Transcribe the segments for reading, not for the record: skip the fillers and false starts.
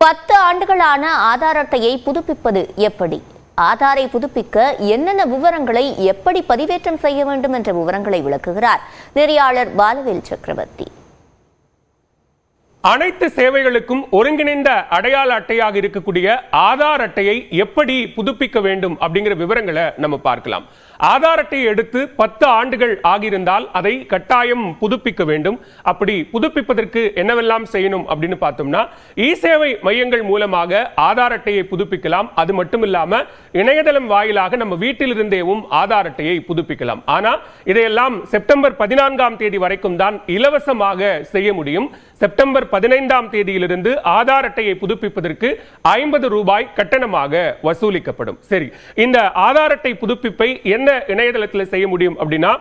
10 ஆண்டுகளான ஆதார் அட்டையை புதுப்பிப்பது எப்படி? ஆதாரை புதுப்பிக்க என்னென்ன விவரங்களை எப்படி பதிவேற்றம் செய்ய வேண்டும் என்ற விவரங்களை விளக்குகிறார் நெறியாளர் பாலவேல் சக்கரவர்த்தி. அனைத்து சேவைகளுக்கும் ஒருங்கிணைந்த அடையாள அட்டையாக இருக்கக்கூடிய ஆதார் அட்டையை எப்படி புதுப்பிக்க வேண்டும் அப்படிங்கிற விவரங்களை நம்ம பார்க்கலாம். ஆதார் அட்டையை எடுத்து 10 ஆண்டுகள் ஆகியிருந்தால் அதை கட்டாயம் புதுப்பிக்க வேண்டும். அப்படி புதுப்பிப்பதற்கு என்னவெல்லாம் செய்யணும் அப்படின்னு பார்த்தோம்னா, இ-சேவை மையங்கள் மூலமாக ஆதார் அட்டையை புதுப்பிக்கலாம். அது மட்டும் இல்லாம இணையதளம் வாயிலாக நம்ம வீட்டிலிருந்தேவும் ஆதார் அட்டையை புதுப்பிக்கலாம். ஆனா இதையெல்லாம் செப்டம்பர் 14ஆம் தேதி வரைக்கும் தான் இலவசமாக செய்ய முடியும். செப்டம்பர் 15ஆம் தேதியிலிருந்து ஆதார் அட்டையை புதுப்பிப்பதற்கு 50 ரூபாய் கட்டணமாக வசூலிக்கப்படும். சரி, இந்த ஆதார் அட்டை புதுப்பிப்பை என்ன இணையதளத்தில் செய்ய முடியும் அப்படின்னா,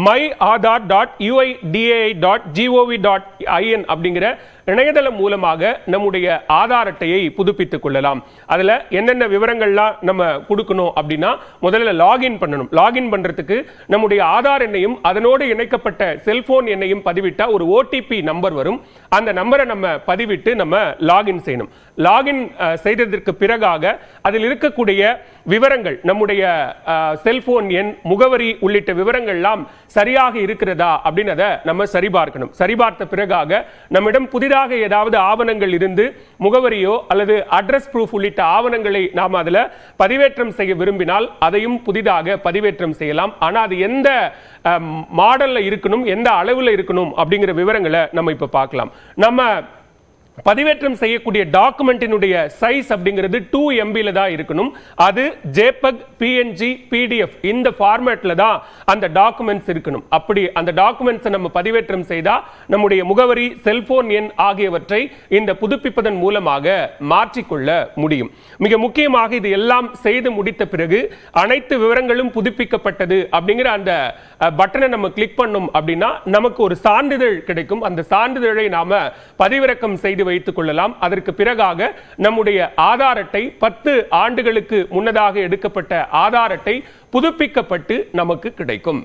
myAadhar.uidai.gov.in அப்படிங்கிற இணையதளம் மூலமாக நம்முடைய ஆதார் அட்டையை புதுப்பித்துக் கொள்ளலாம். அதுல என்னென்ன விவரங்கள்லாம் நம்ம கொடுக்கணும் அப்படின்னா, முதல்ல லாகின் பண்ணணும். லாகின் பண்றதுக்கு நம்முடைய ஆதார் எண்ணையும் அதனோடு இணைக்கப்பட்ட செல்போன் எண்ணையும் பதிவிட்டா ஒரு ஓடிபி நம்பர் வரும். அந்த நம்பரை நம்ம பதிவிட்டு நம்ம லாகின் செய்யணும். லாகின் செய்ததற்கு பிறகாக அதில் இருக்கக்கூடிய விவரங்கள், நம்முடைய செல்போன் எண், முகவரி உள்ளிட்ட விவரங்கள்லாம் சரியாக இருக்கிறதா அப்படின்னு அதை நம்ம சரிபார்க்கணும். சரிபார்த்த பிறகாக நம்மிடம் புதிதாக ஏதாவது ஆவணங்கள் இருந்து முகவரியோ அல்லது அட்ரஸ் ப்ரூஃப் உள்ளிட்ட ஆவணங்களை நாம் அதில் பதிவேற்றம் செய்ய விரும்பினால் அதையும் புதிதாக பதிவேற்றம் செய்யலாம். ஆனால் அது எந்த மாடல்ல இருக்கணும், எந்த அளவில் இருக்கணும் அப்படிங்கிற விவரங்களை நம்ம இப்ப பார்க்கலாம். நம்ம பதிவேற்றம் செய்யக்கூடிய டாக்குமெண்டினுடைய சைஸ் அப்படிங்கிறது 2 MB தான் இருக்கணும். அது JPEG, PNG, PDF இந்த ஃபார்மேட்ல தான் அந்த டாக்குமெண்ட்ஸ் இருக்கணும். அப்படி அந்த டாக்குமெண்ட்ஸை நம்ம பதிவேற்றம் செய்தா நம்முடைய முகவரி, செல்போன் எண் ஆகியவற்றை இந்த புதுப்பிப்பதன் மூலமாக மாற்றிக்கொள்ள முடியும். மிக முக்கியமாக இது எல்லாம் செய்து முடித்த பிறகு அனைத்து விவரங்களும் புதுப்பிக்கப்பட்டது அப்படிங்கிற அந்த பட்டனை நம்ம கிளிக் பண்ணோம் அப்படின்னா நமக்கு ஒரு சான்றிதழ் கிடைக்கும். அந்த சான்றிதழை நாம பதிவிறக்கம் செய்து வைத்துக் கொள்ளலாம். அதற்கு பிறகாக நம்முடைய ஆதார் அட்டை 10 ஆண்டுகளுக்கு முன்னதாக எடுக்கப்பட்ட ஆதார் அட்டை புதுப்பிக்கப்பட்டு நமக்கு கிடைக்கும்.